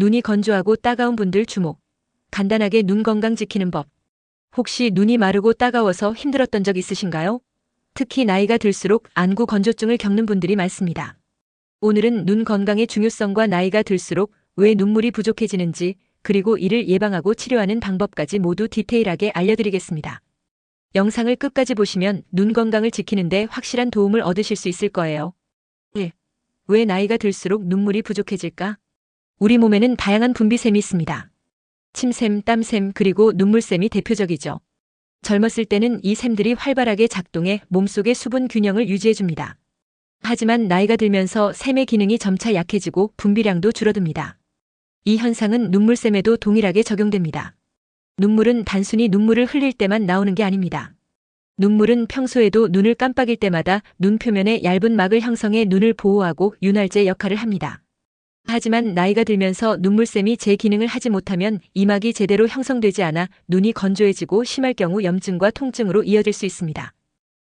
눈이 건조하고 따가운 분들 주목. 간단하게 눈 건강 지키는 법. 혹시 눈이 마르고 따가워서 힘들었던 적 있으신가요? 특히 나이가 들수록 안구 건조증을 겪는 분들이 많습니다. 오늘은 눈 건강의 중요성과 나이가 들수록 왜 눈물이 부족해지는지, 그리고 이를 예방하고 치료하는 방법까지 모두 디테일하게 알려드리겠습니다. 영상을 끝까지 보시면 눈 건강을 지키는데 확실한 도움을 얻으실 수 있을 거예요. 1. 왜 나이가 들수록 눈물이 부족해질까? 우리 몸에는 다양한 분비샘이 있습니다. 침샘, 땀샘, 그리고 눈물샘이 대표적이죠. 젊었을 때는 이 샘들이 활발하게 작동해 몸속의 수분 균형을 유지해줍니다. 하지만 나이가 들면서 샘의 기능이 점차 약해지고 분비량도 줄어듭니다. 이 현상은 눈물샘에도 동일하게 적용됩니다. 눈물은 단순히 눈물을 흘릴 때만 나오는 게 아닙니다. 눈물은 평소에도 눈을 깜빡일 때마다 눈 표면에 얇은 막을 형성해 눈을 보호하고 윤활제 역할을 합니다. 하지만 나이가 들면서 눈물샘이 제 기능을 하지 못하면 이 막이 제대로 형성되지 않아 눈이 건조해지고 심할 경우 염증과 통증으로 이어질 수 있습니다.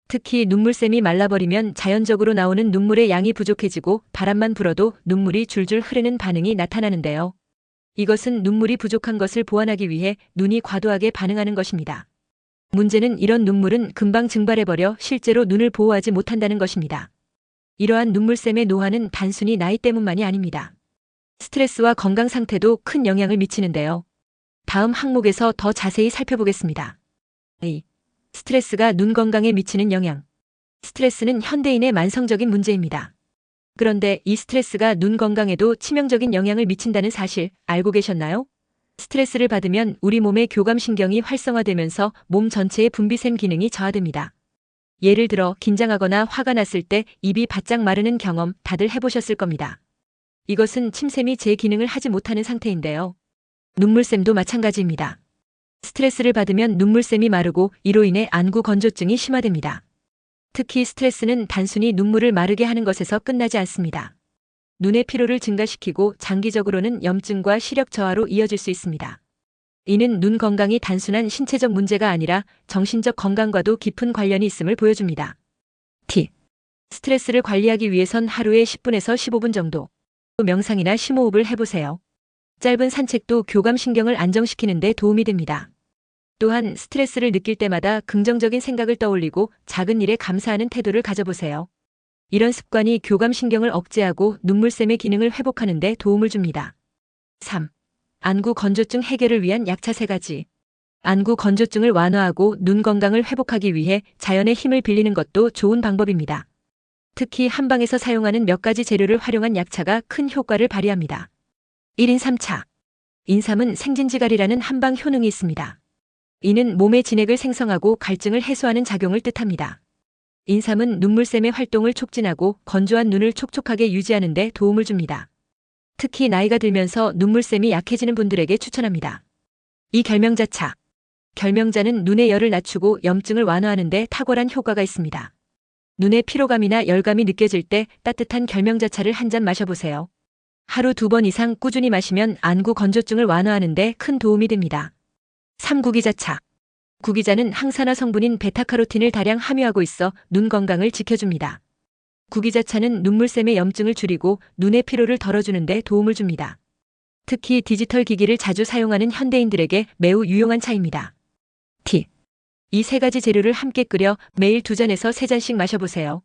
특히 눈물샘이 말라버리면 자연적으로 나오는 눈물의 양이 부족해지고 바람만 불어도 눈물이 줄줄 흐르는 반응이 나타나는데요. 이것은 눈물이 부족한 것을 보완하기 위해 눈이 과도하게 반응하는 것입니다. 문제는 이런 눈물은 금방 증발해버려 실제로 눈을 보호하지 못한다는 것입니다. 이러한 눈물샘의 노화는 단순히 나이 때문만이 아닙니다. 스트레스와 건강 상태도 큰 영향을 미치는데요. 다음 항목에서 더 자세히 살펴보겠습니다. 2. 스트레스가 눈 건강에 미치는 영향. 스트레스는 현대인의 만성적인 문제입니다. 그런데 이 스트레스가 눈 건강에도 치명적인 영향을 미친다는 사실 알고 계셨나요? 스트레스를 받으면 우리 몸의 교감신경이 활성화되면서 몸 전체의 분비샘 기능이 저하됩니다. 예를 들어 긴장하거나 화가 났을 때 입이 바짝 마르는 경험 다들 해보셨을 겁니다. 이것은 침샘이 제 기능을 하지 못하는 상태인데요. 눈물샘도 마찬가지입니다. 스트레스를 받으면 눈물샘이 마르고 이로 인해 안구 건조증이 심화됩니다. 특히 스트레스는 단순히 눈물을 마르게 하는 것에서 끝나지 않습니다. 눈의 피로를 증가시키고 장기적으로는 염증과 시력 저하로 이어질 수 있습니다. 이는 눈 건강이 단순한 신체적 문제가 아니라 정신적 건강과도 깊은 관련이 있음을 보여줍니다. T. 스트레스를 관리하기 위해선 하루에 10분에서 15분 정도 명상이나 심호흡을 해보세요. 짧은 산책도 교감신경을 안정시키는 데 도움이 됩니다. 또한 스트레스를 느낄 때마다 긍정적인 생각을 떠올리고 작은 일에 감사하는 태도를 가져보세요. 이런 습관이 교감신경을 억제하고 눈물샘의 기능을 회복하는 데 도움을 줍니다. 3. 안구 건조증 해결을 위한 약차 3가지. 안구 건조증을 완화하고 눈 건강을 회복하기 위해 자연의 힘을 빌리는 것도 좋은 방법입니다. 특히 한방에서 사용하는 몇 가지 재료를 활용한 약차가 큰 효과를 발휘합니다. 1인 3차. 인삼은 생진지갈이라는 한방 효능이 있습니다. 이는 몸의 진액을 생성하고 갈증을 해소하는 작용을 뜻합니다. 인삼은 눈물샘의 활동을 촉진하고 건조한 눈을 촉촉하게 유지하는 데 도움을 줍니다. 특히 나이가 들면서 눈물샘이 약해지는 분들에게 추천합니다. 이 결명자차. 결명자는 눈의 열을 낮추고 염증을 완화하는 데 탁월한 효과가 있습니다. 눈의 피로감이나 열감이 느껴질 때 따뜻한 결명자차를 한 잔 마셔보세요. 하루 2번 이상 꾸준히 마시면 안구 건조증을 완화하는 데 큰 도움이 됩니다. 3. 구기자차. 구기자는 항산화 성분인 베타카로틴을 다량 함유하고 있어 눈 건강을 지켜줍니다. 구기자차는 눈물샘의 염증을 줄이고 눈의 피로를 덜어주는 데 도움을 줍니다. 특히 디지털 기기를 자주 사용하는 현대인들에게 매우 유용한 차입니다. T. 이 3가지 재료를 함께 끓여 매일 2잔에서 3잔씩 마셔보세요.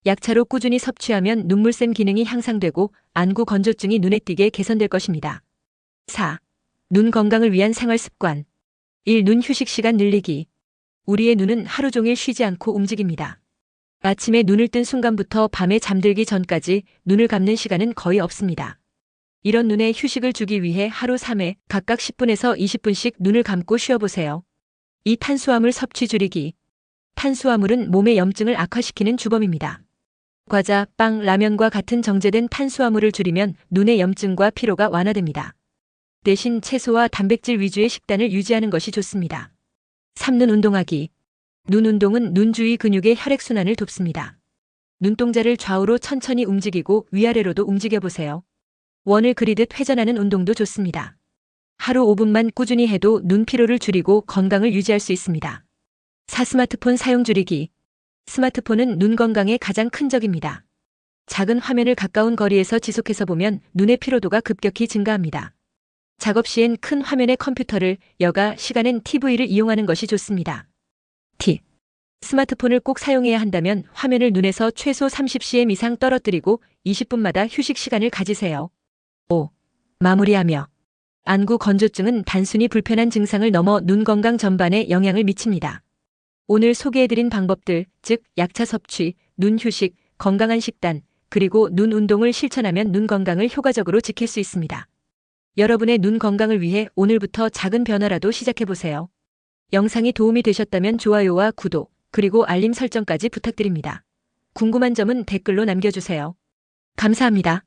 약차로 꾸준히 섭취하면 눈물샘 기능이 향상되고 안구 건조증이 눈에 띄게 개선될 것입니다. 4. 눈 건강을 위한 생활 습관. 1. 눈 휴식 시간 늘리기. 우리의 눈은 하루 종일 쉬지 않고 움직입니다. 아침에 눈을 뜬 순간부터 밤에 잠들기 전까지 눈을 감는 시간은 거의 없습니다. 이런 눈에 휴식을 주기 위해 하루 3회 각각 10분에서 20분씩 눈을 감고 쉬어보세요. 이 탄수화물 섭취 줄이기. 탄수화물은 몸의 염증을 악화시키는 주범입니다. 과자, 빵, 라면과 같은 정제된 탄수화물을 줄이면 눈의 염증과 피로가 완화됩니다. 대신 채소와 단백질 위주의 식단을 유지하는 것이 좋습니다. 3. 눈 운동하기. 눈 운동은 눈 주위 근육의 혈액순환을 돕습니다. 눈동자를 좌우로 천천히 움직이고 위아래로도 움직여보세요. 원을 그리듯 회전하는 운동도 좋습니다. 하루 5분만 꾸준히 해도 눈 피로를 줄이고 건강을 유지할 수 있습니다. 4. 스마트폰 사용 줄이기. 스마트폰은 눈 건강에 가장 큰 적입니다. 작은 화면을 가까운 거리에서 지속해서 보면 눈의 피로도가 급격히 증가합니다. 작업 시엔 큰 화면의 컴퓨터를, 여가 시간엔 TV를 이용하는 것이 좋습니다. T. 스마트폰을 꼭 사용해야 한다면 화면을 눈에서 최소 30cm 이상 떨어뜨리고 20분마다 휴식 시간을 가지세요. 5. 마무리하며. 안구 건조증은 단순히 불편한 증상을 넘어 눈 건강 전반에 영향을 미칩니다. 오늘 소개해드린 방법들, 즉 약차 섭취, 눈 휴식, 건강한 식단, 그리고 눈 운동을 실천하면 눈 건강을 효과적으로 지킬 수 있습니다. 여러분의 눈 건강을 위해 오늘부터 작은 변화라도 시작해보세요. 영상이 도움이 되셨다면 좋아요와 구독, 그리고 알림 설정까지 부탁드립니다. 궁금한 점은 댓글로 남겨주세요. 감사합니다.